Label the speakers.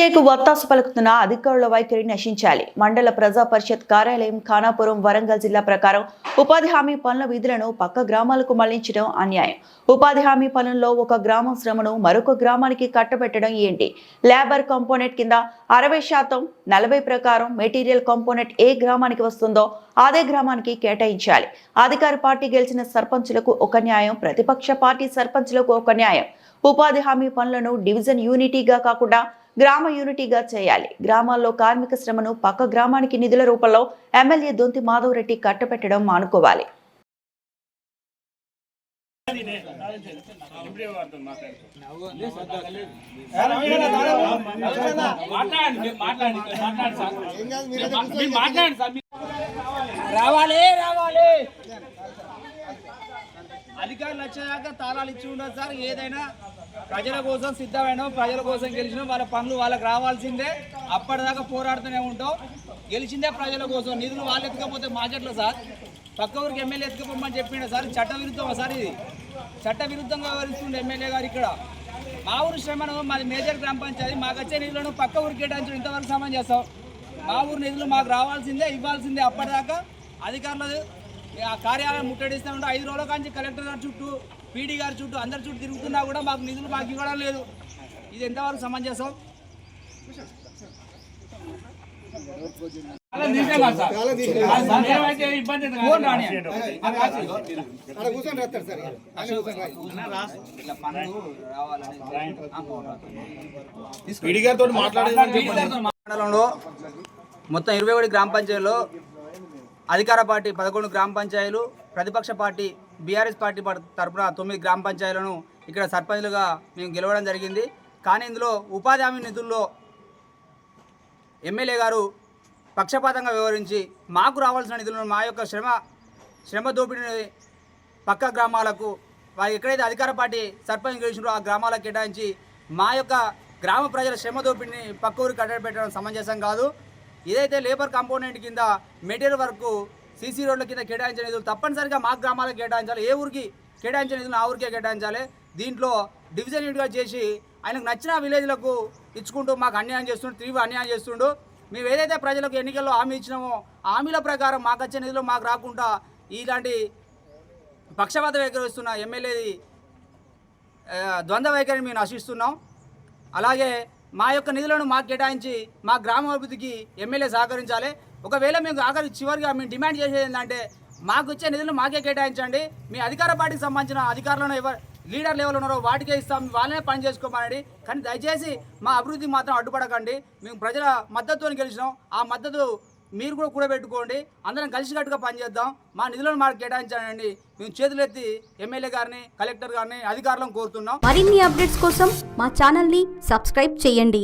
Speaker 1: ఎమ్మెల్యేకు వత్తాసు పలుకుతున్న అధికారుల వైఖరి నశించాలి. మండల ప్రజా పరిషత్ కార్యాలయం ఖానాపురం వరంగల్ జిల్లా ప్రకారం ఉపాధి హామీ పనుల విధులను పక్క గ్రామాలకు మళ్లించడం అన్యాయం. ఉపాధి హామీ పనుల్లో ఒక గ్రామం శ్రమను మరొక గ్రామానికి కట్టబెట్టడం ఏంటి? లేబర్ కాంపోనెంట్ కింద 60% 40 ప్రకారం మెటీరియల్ కాంపోనెంట్ ఏ గ్రామానికి వస్తుందో అదే గ్రామానికి కేటాయించాలి. అధికార పార్టీ గెలిచిన సర్పంచులకు ఒక న్యాయం, ప్రతిపక్ష పార్టీ సర్పంచులకు ఒక న్యాయం. ఉపాధి హామీ పనులను డివిజన్ యూనిటీగా కాకుండా గ్రామ యూనిటీగా చేయాలి. గ్రామాల్లో కార్మిక శ్రమను పక్క గ్రామానికి నిధుల రూపంలో ఎమ్మెల్యే దొంతి మాధవ్ రెడ్డి కట్టబెట్టడం మానుకోవాలి.
Speaker 2: అధికారులు వచ్చేదాకా తాళాలు ఇచ్చి ఉండదు సార్. ఏదైనా ప్రజల కోసం సిద్ధమైన, ప్రజల కోసం గెలిచిన వాళ్ళ పనులు వాళ్ళకి రావాల్సిందే. అప్పటిదాకా పోరాడుతూనే ఉంటాం. గెలిచిందే ప్రజల కోసం. నిధులు వాళ్ళు ఎత్తుకపోతే మార్కెట్లో సార్ పక్క ఊరికి ఎమ్మెల్యే ఎత్తుకపోమని చెప్పిండే సార్. చట్టవిరుద్ధం సార్, ఇది చట్టవిరుద్ధంగా వ్యవహరిస్తుండే ఎమ్మెల్యే గారు. ఇక్కడ మా ఊరు శ్రమను, మాది మేజర్ గ్రామ పంచాయతీ, మాకు వచ్చే నిధులను పక్క ఊరికి కేటాయించడం ఇంతవరకు సమయం చేస్తాం. మా ఊరు నిధులు మాకు రావాల్సిందే, ఇవ్వాల్సిందే. అప్పటిదాకా అధికారులు ఆ కార్యాలయం ముట్టడిస్తూ ఉంటే 5 రోజుల నుంచి కలెక్టర్ గారి చుట్టూ, పీడీ గారి చుట్టూ, అందరి చుట్టూ తిరుగుతున్నా కూడా మాకు నిధులు మాకు ఇవ్వడం లేదు. ఇది ఎంతవరకు సమంజసం? మండలంలో మొత్తం 21 గ్రామ పంచాయతీలో అధికార పార్టీ 11 గ్రామ పంచాయతీలు, ప్రతిపక్ష పార్టీ బీఆర్ఎస్ పార్టీ తరఫున 9 గ్రామ పంచాయతీలను ఇక్కడ సర్పంచ్లుగా మేము గెలవడం జరిగింది. కానీ ఇందులో ఉపాధి హామీ నిధుల్లో ఎమ్మెల్యే గారు పక్షపాతంగా వ్యవహరించి మాకు రావాల్సిన నిధులను, మా యొక్క శ్రమ దోపిడీని పక్క గ్రామాలకు, వారు ఎక్కడైతే అధికార పార్టీ సర్పంచ్ గెలిచినారో ఆ గ్రామాలకు కేటాయించి మా యొక్క గ్రామ ప్రజల శ్రమ దోపిడీని పక్క ఊరికి కట్టబెట్టడం సమంజసం కాదు. ఏదైతే లేబర్ కాంపోనెంట్ కింద మెటీరియల్ వరకు సీసీ రోడ్ల కింద కేటాయించిన నిధులు తప్పనిసరిగా మా గ్రామాలకు కేటాయించాలి. ఏ ఊరికి కేటాయించిన నిధులు ఆ ఊరికే కేటాయించాలి. దీంట్లో డివిజన్ యూనిట్గా చేసి ఆయనకు నచ్చిన విలేజ్లకు ఇచ్చుకుంటూ మాకు అన్యాయం చేస్తుండు, తీవ్ర అన్యాయం చేస్తుండు. మేము ఏదైతే ప్రజలకు ఎన్నికల్లో హామీ ఇచ్చినామో హామీల ప్రకారం మాకు వచ్చే నిధులు మాకు రాకుండా ఇలాంటి పక్షపాత వైఖరిస్తున్న ఎమ్మెల్యేది ద్వంద్వ వైఖరిని మేము నశిస్తున్నాం. అలాగే మా యొక్క నిధులను మాకు కేటాయించి మా గ్రామ అభివృద్ధికి ఎమ్మెల్యే సహకరించాలి. ఒకవేళ మేము చివరిగా మేము డిమాండ్ చేసేది ఏంటంటే మాకు వచ్చే నిధులను మాకే కేటాయించండి. మీ అధికార పార్టీకి సంబంధించిన అధికారులను ఎవరు లీడర్ లెవెల్ ఉన్నారో వాటికే ఇస్తాం, వాళ్ళనే పని చేసుకోమనండి. కానీ దయచేసి మా అభివృద్ధి మాత్రం అడ్డుపడకండి. మేము ప్రజల మద్దతుతో గెలిచినాం. ఆ మద్దతు మీరు కూడా కూడబెట్టుకోండి. అందరం కలిసికట్టుగా పనిచేద్దాం. మా నిధులను మాకు కేటాయించండి. మేము చేతులెత్తి ఎమ్మెల్యే గారిని, కలెక్టర్ గారిని, అధికారులను కోరుతున్నాం.
Speaker 3: మరిన్ని అప్డేట్స్ కోసం మా ఛానల్ని సబ్స్క్రైబ్ చేయండి.